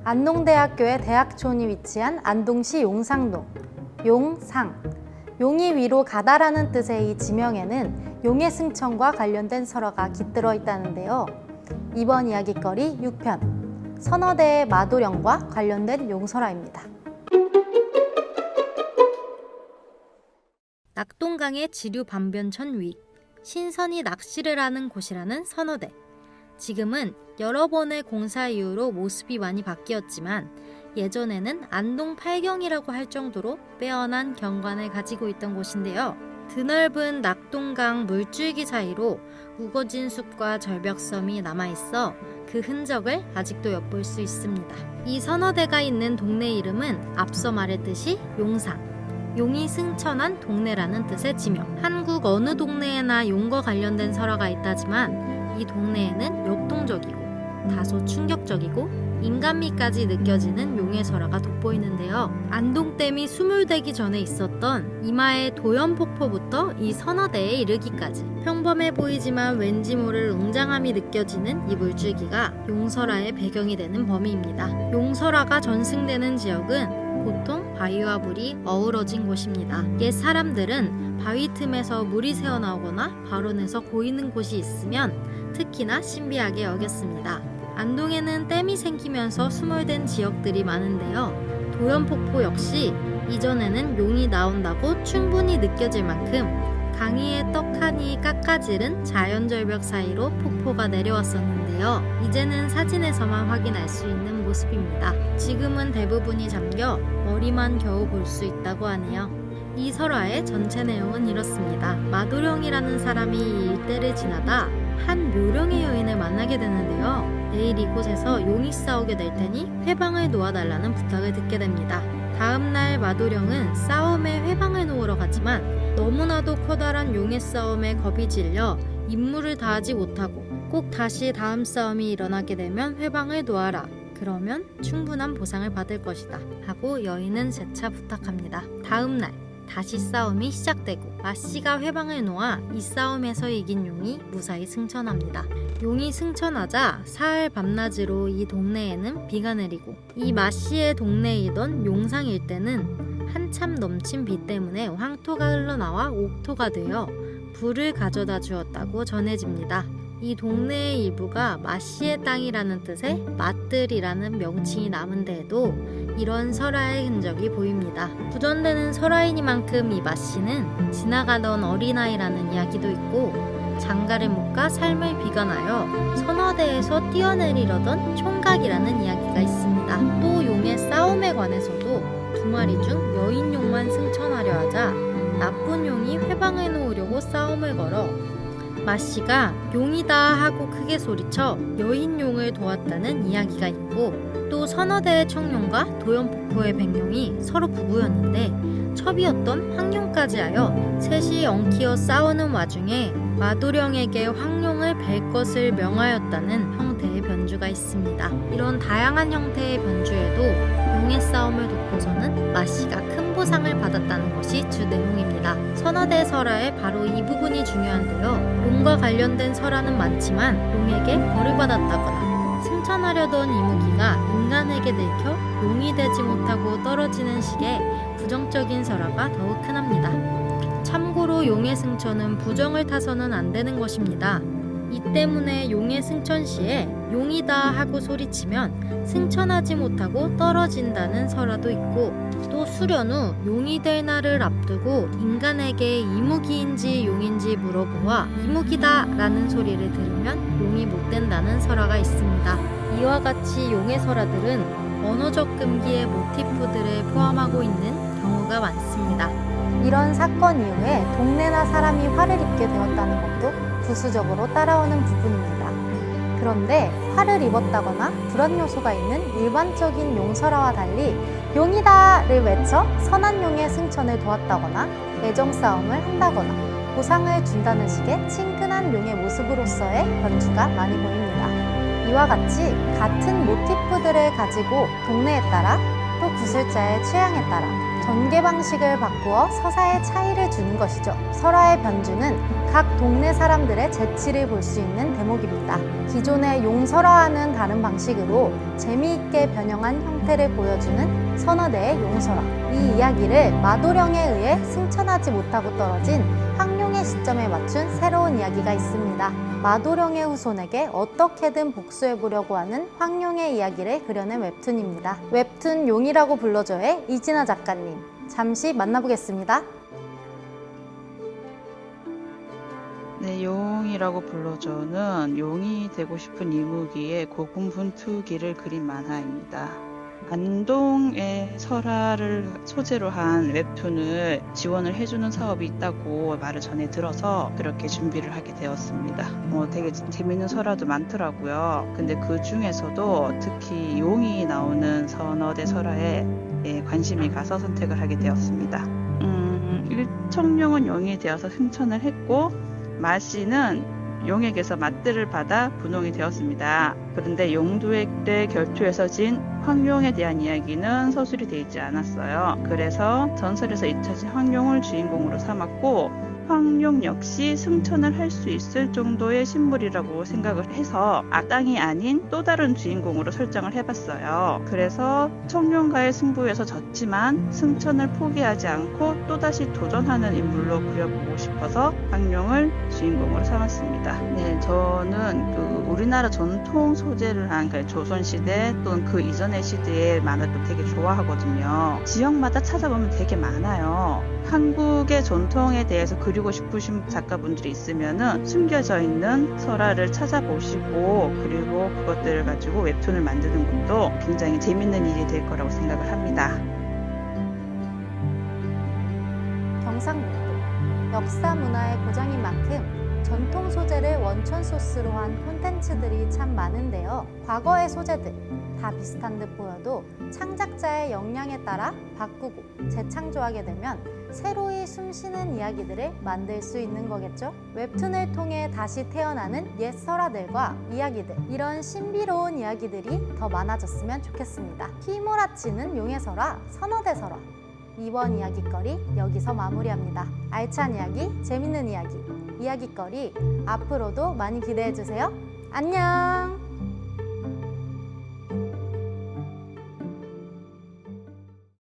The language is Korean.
안동대학교의 대학촌이 위치한 안동시 용상동, 용상. 용이 위로 가다라는 뜻의 이 지명에는 용의 승천과 관련된 설화가 깃들어 있다는데요. 이번 이야기거리 6편, 선어대의 마도령과 관련된 용설화입니다. 낙동강의 지류 반변천 위, 신선이 낚시를 하는 곳이라는 선어대. 지금은 여러 번의 공사 이후로 모습이 많이 바뀌었지만 예전에는 안동 팔경이라고 할 정도로 빼어난 경관을 가지고 있던 곳인데요. 드넓은 낙동강 물줄기 사이로 우거진 숲과 절벽섬이 남아있어 그 흔적을 아직도 엿볼 수 있습니다. 이 선어대가 있는 동네 이름은 앞서 말했듯이 용상. 용이 승천한 동네라는 뜻의 지명. 한국 어느 동네에나 용과 관련된 설화가 있다지만 이 동네에는 역동적이고 다소 충격적이고 인간미까지 느껴지는 용의 설화가 돋보이는데요. 안동댐이 수몰되기 전에 있었던 이마의 도연폭포부터 이 선어대에 이르기까지 평범해 보이지만 왠지 모를 웅장함이 느껴지는 이 물줄기가 용설화의 배경이 되는 범위입니다. 용설화가 전승되는 지역은 보통 바위와 물이 어우러진 곳입니다. 옛 사람들은 바위 틈에서 물이 새어나오거나 발원해서 고이는 곳이 있으면 특히나 신비하게 여겼습니다. 안동에는 댐이 생기면서 수몰된 지역들이 많은데요. 도연폭포 역시 이전에는 용이 나온다고 충분히 느껴질 만큼 강위의 떡하니 깎아지른 자연절벽 사이로 폭포가 내려왔었는데요. 이제는 사진에서만 확인할 수 있는 모습입니다. 지금은 대부분이 잠겨 머리만 겨우 볼 수 있다고 하네요. 이 설화의 전체 내용은 이렇습니다. 마도령이라는 사람이 이 일대를 지나다 한 묘령의 여인을 만나게 되는데요. 내일 이곳에서 용이 싸우게 될 테니 회방을 놓아달라는 부탁을 듣게 됩니다. 다음날 마도령은 싸움에 회방을 놓으러 가지만 너무나도 커다란 용의 싸움에 겁이 질려 임무를 다하지 못하고 꼭 다시 다음 싸움이 일어나게 되면 회방을 놓아라. 그러면 충분한 보상을 받을 것이다. 하고 여인은 재차 부탁합니다. 다음날 다시 싸움이 시작되고 마씨가 회방을 놓아 이 싸움에서 이긴 용이 무사히 승천합니다. 용이 승천하자 사흘 밤낮으로 이 동네에는 비가 내리고 이 마씨의 동네이던 용상 일대는 한참 넘친 비 때문에 황토가 흘러나와 옥토가 되어 불을 가져다 주었다고 전해집니다. 이 동네의 일부가 마씨의 땅이라는 뜻의 맛들이라는 명칭이 남은 데에도 이런 설화의 흔적이 보입니다. 구전되는 설화이니만큼 이 마씨는 지나가던 어린아이라는 이야기도 있고 장가를 못 가 삶을 비관하여 선어대에서 뛰어내리려던 총각이라는 이야기가 있습니다. 또 용의 싸움에 관해서도 두 마리 중 여인용만 승천하려 하자 나쁜 용이 회방을 놓으려고 싸움을 걸어 마씨가 용이다 하고 크게 소리쳐 여인용을 도왔다는 이야기가 있고 또 선어대의 청룡과 도연폭포의 백룡이 서로 부부였는데 첩이었던 황룡까지 하여 셋이 엉키어 싸우는 와중에 마도령에게 황룡을 벨 것을 명하였다는 형태의 변주가 있습니다. 이런 다양한 형태의 변주에도 용의 싸움을 돕고서는 마씨가 큰 보상을 받았다는 것이 주 내용입니다. 선어대 설화의 바로 이 부분이 중요한데요. 용과 관련된 설화는 많지만 용에게 벌을 받았다거나 승천하려던 이무기가 인간에게 들켜 용이 되지 못하고 떨어지는 식의 부정적인 설화가 더욱 흔합니다. 참고로 용의 승천은 부정을 타서는 안 되는 것입니다. 이 때문에 용의 승천 시에 용이다 하고 소리치면 승천하지 못하고 떨어진다는 설화도 있고 또 수련 후 용이 될 날을 앞두고 인간에게 이무기인지 용인지 물어보아 이무기다 라는 소리를 들으면 용이 못 된다는 설화가 있습니다. 이와 같이 용의 설화들은 언어적 금기의 모티프들을 포함하고 있는 경우가 많습니다. 이런 사건 이후에 동네나 사람이 화를 입게 되었다는 것도 부수적으로 따라오는 부분입니다. 그런데 화를 입었다거나 불안 요소가 있는 일반적인 용설화와 달리 용이다를 외쳐 선한 용의 승천을 도왔다거나 애정 싸움을 한다거나 보상을 준다는 식의 친근한 용의 모습으로서의 변주가 많이 보입니다. 이와 같이 같은 모티프들을 가지고 동네에 따라 또 구술자의 취향에 따라 전개 방식을 바꾸어 서사의 차이를 주는 것이죠. 설화의 변주는 각 동네 사람들의 재치를 볼 수 있는 대목입니다. 기존의 용설화와는 다른 방식으로 재미있게 변형한 형태를 보여주는 선어대의 용설화. 이 이야기를 마도령에 의해 승천하지 못하고 떨어진 황룡의 시점에 맞춘 새로운 이야기가 있습니다. 마도령의 후손에게 어떻게든 복수해보려고 하는 황룡의 이야기를 그려낸 웹툰입니다. 웹툰 용이라고 불러줘의 이진아 작가님, 잠시 만나보겠습니다. 네, 용이라고 불러줘는 용이 되고 싶은 이무기의 고군분투기를 그린 만화입니다. 안동의 설화를 소재로 한 웹툰을 지원을 해주는 사업이 있다고 말을 전해 들어서 그렇게 준비를 하게 되었습니다. 되게 재밌는 설화도 많더라고요. 근데 그 중에서도 특히 용이 나오는 선어대 설화에 관심이 가서 선택을 하게 되었습니다. 일청룡은 용이 되어서 승천을 했고 마씨는 용에게서 맞들을 받아 분홍이 되었습니다. 그런데 용두의 결투에서 진 황룡에 대한 이야기는 서술이 되어 있지 않았어요. 그래서 전설에서 잊혀진 황룡을 주인공으로 삼았고 황룡 역시 승천을 할 수 있을 정도의 신물이라고 생각을 해서 악당이 아닌 또 다른 주인공으로 설정을 해봤어요. 그래서 청룡과의 승부에서 졌지만 승천을 포기하지 않고 또다시 도전하는 인물로 그려보고 싶어서 황룡을 주인공으로 삼았습니다. 네, 저는 우리나라 전통 소재를 한 조선시대 또는 그 이전의 시대의 만화도 되게 좋아하거든요. 지역마다 찾아보면 되게 많아요. 한국의 전통에 대해서 그리고 싶으신 작가분들이 있으면은 숨겨져 있는 설화를 찾아보시고 그리고 그것들을 가지고 웹툰을 만드는 것도 굉장히 재밌는 일이 될 거라고 생각을 합니다. 경상북도 역사 문화의 고장인 만큼 전통 소재를 원천 소스로 한 콘텐츠들이 참 많은데요. 과거의 소재들 다 비슷한 듯 보여도 창작자의 역량에 따라 바꾸고 재창조하게 되면 새로이 숨쉬는 이야기들을 만들 수 있는 거겠죠? 웹툰을 통해 다시 태어나는 옛 설화들과 이야기들, 이런 신비로운 이야기들이 더 많아졌으면 좋겠습니다. 휘몰아치는 용의 설화, 선어대 설화. 이번 이야기거리 여기서 마무리합니다. 알찬 이야기, 재밌는 이야기, 이야기거리 앞으로도 많이 기대해주세요. 안녕!